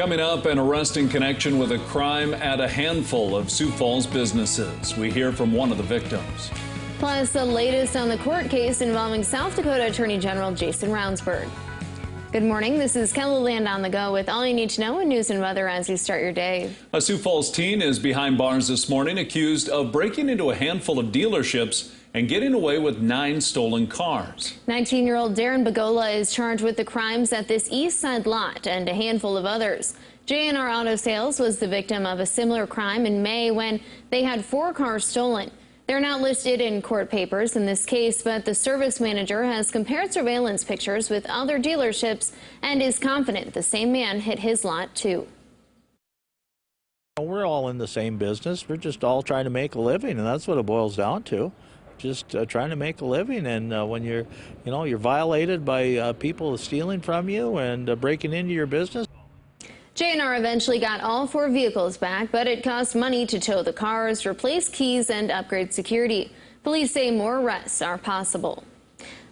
Coming up, an arrest in connection with a crime at a handful of Sioux Falls businesses. We hear from one of the victims. Plus, the latest on the court case involving South Dakota Attorney General Jason Ravnsborg. Good morning. This is KELOLAND on the go with all you need to know in news and weather as you start your day. A Sioux Falls teen is behind bars this morning, accused of breaking into a handful of dealerships and getting away with 9 stolen cars. 19-year-old Darren Bagola is charged with the crimes at this East Side lot and a handful of others. J&R Auto Sales was the victim of a similar crime in May when they had 4 cars stolen. They're not listed in court papers in this case, but the service manager has compared surveillance pictures with other dealerships and is confident the same man hit his lot too. We're all in the same business. We're just all trying to make a living, and that's what it boils down to. Just trying to make a living, and when you're violated by people stealing from you and breaking into your business. J&R eventually got all 4 vehicles back, but it cost money to tow the cars, replace keys, and upgrade security. Police say more arrests are possible.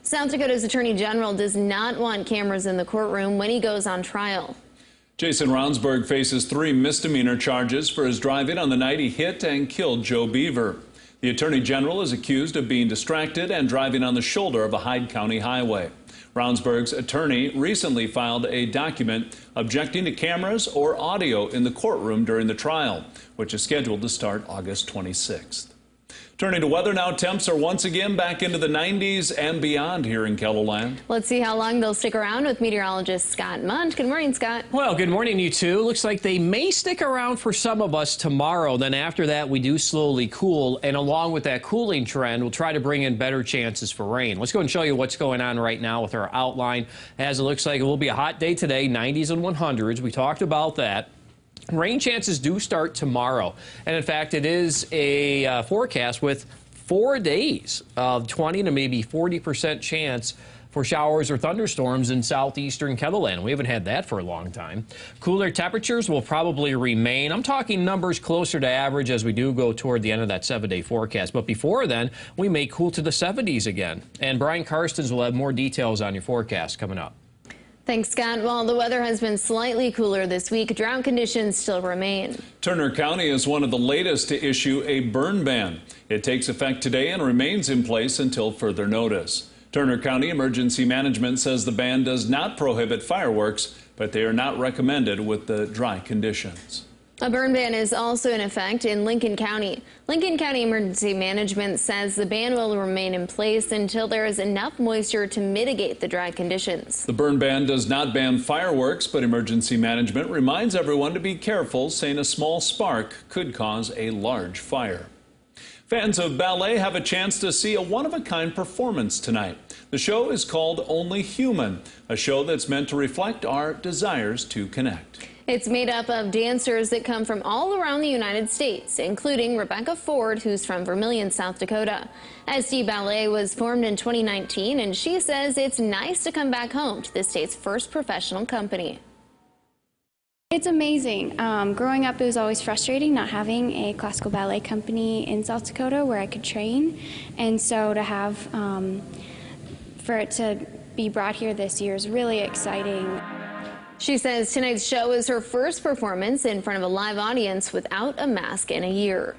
South Dakota's Attorney General does not want cameras in the courtroom when he goes on trial. Jason Ravnsborg faces 3 misdemeanor charges for his driving on the night he hit and killed Joe Beaver. The Attorney General is accused of being distracted and driving on the shoulder of a Hyde County highway. Ravnsborg's attorney recently filed a document objecting to cameras or audio in the courtroom during the trial, which is scheduled to start August 26th. Turning to weather now, temps are once again back into the 90s and beyond here in KELOLAND. Let's see how long they'll stick around with meteorologist Scott MUNDT. Good morning, Scott. Well, good morning, you two. Looks like they may stick around for some of us tomorrow. Then after that, we do slowly cool. And along with that cooling trend, we'll try to bring in better chances for rain. Let's go and show you what's going on right now with our outline. As it looks like it will be a hot day today, 90s and 100s. We talked about that. Rain chances do start tomorrow. And in fact, it is a forecast with 4 days of 20 to maybe 40% chance for showers or thunderstorms in southeastern KELOLAND. We haven't had that for a long time. Cooler temperatures will probably remain. I'm talking numbers closer to average as we do go toward the end of that 7-day forecast. But before then, we may cool to the 70s again. And Brian Karstens will have more details on your forecast coming up. Thanks, Scott. While the weather has been slightly cooler this week, drought conditions still remain. Turner County is one of the latest to issue a burn ban. It takes effect today and remains in place until further notice. Turner County Emergency Management says the ban does not prohibit fireworks, but they are not recommended with the dry conditions. A burn ban is also in effect in Lincoln County. Lincoln County Emergency Management says the ban will remain in place until there is enough moisture to mitigate the dry conditions. The burn ban does not ban fireworks, but Emergency Management reminds everyone to be careful, saying a small spark could cause a large fire. Fans of ballet have a chance to see a one-of-a-kind performance tonight. The show is called Only Human, a show that's meant to reflect our desires to connect. It's made up of dancers that come from all around the United States, including Rebecca Ford, who's from Vermillion, South Dakota. SD Ballet was formed in 2019, and she says it's nice to come back home to the state's first professional company. It's amazing. Growing up, it was always frustrating not having a classical ballet company in South Dakota where I could train. And so to have, for it to be brought here this year is really exciting. She says tonight's show is her first performance in front of a live audience without a mask in a year.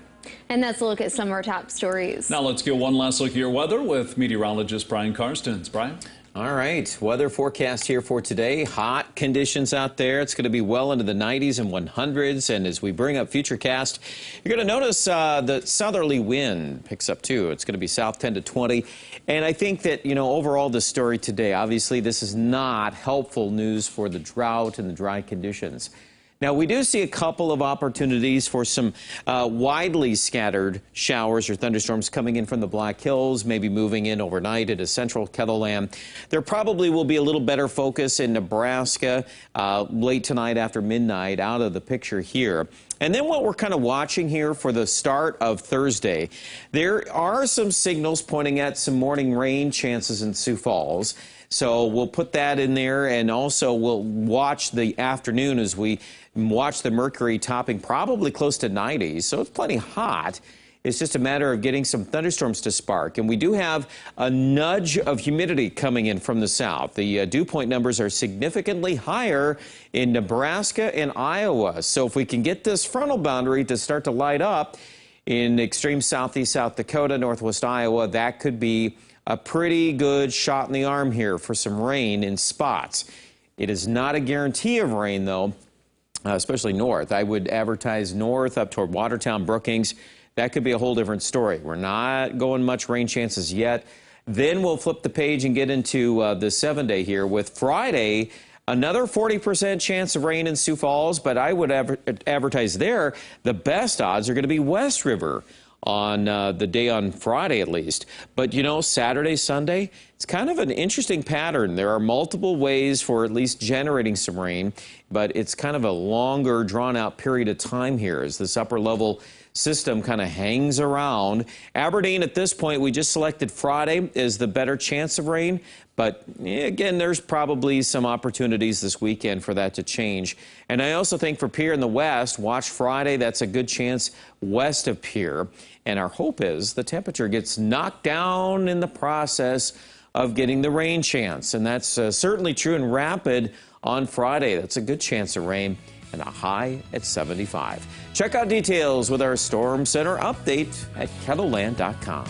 And that's a look at some of our top stories. Now let's get one last look at your weather with meteorologist Brian Karstens. Brian? All right, weather forecast here for today. Hot conditions out there. It's going to be well into the 90s and 100s. And as we bring up Futurecast, you're going to notice the southerly wind picks up too. It's going to be south 10 to 20. And I think that, overall the story today, obviously this is not helpful news for the drought and the dry conditions. Now, we do see a couple of opportunities for some widely scattered showers or thunderstorms coming in from the Black Hills, maybe moving in overnight into central KELOLAND. There probably will be a little better focus in Nebraska late tonight after midnight out of the picture here. And then what we're kind of watching here for the start of Thursday, there are some signals pointing at some morning rain chances in Sioux Falls. So we'll put that in there, and also we'll watch the afternoon as we watch the mercury topping probably close to 90s. So it's plenty hot. It's just a matter of getting some thunderstorms to spark. And we do have a nudge of humidity coming in from the south. The dew point numbers are significantly higher in Nebraska and Iowa. So if we can get this frontal boundary to start to light up in extreme southeast South Dakota, northwest Iowa, that could be a pretty good shot in the arm here for some rain in spots. It is not a guarantee of rain, though, especially north. I would advertise north up toward Watertown, Brookings. That could be a whole different story. We're not going much rain chances yet. Then we'll flip the page and get into the 7-day here with Friday. Another 40% chance of rain in Sioux Falls, but I would advertise there the best odds are going to be West River on the day on Friday at least. But, you know, Saturday, Sunday, it's kind of an interesting pattern. There are multiple ways for at least generating some rain, but it's kind of a longer, drawn-out period of time here as this upper-level system kind of hangs around. Aberdeen, at this point, we just selected Friday as the better chance of rain. But again, there's probably some opportunities this weekend for that to change. And I also think for Pierre in the west, watch Friday. That's a good chance west of Pierre. And our hope is the temperature gets knocked down in the process of getting the rain chance. And that's certainly true in Rapid on Friday. That's a good chance of rain and a high at 75. Check out details with our Storm Center update at KELOLAND.com.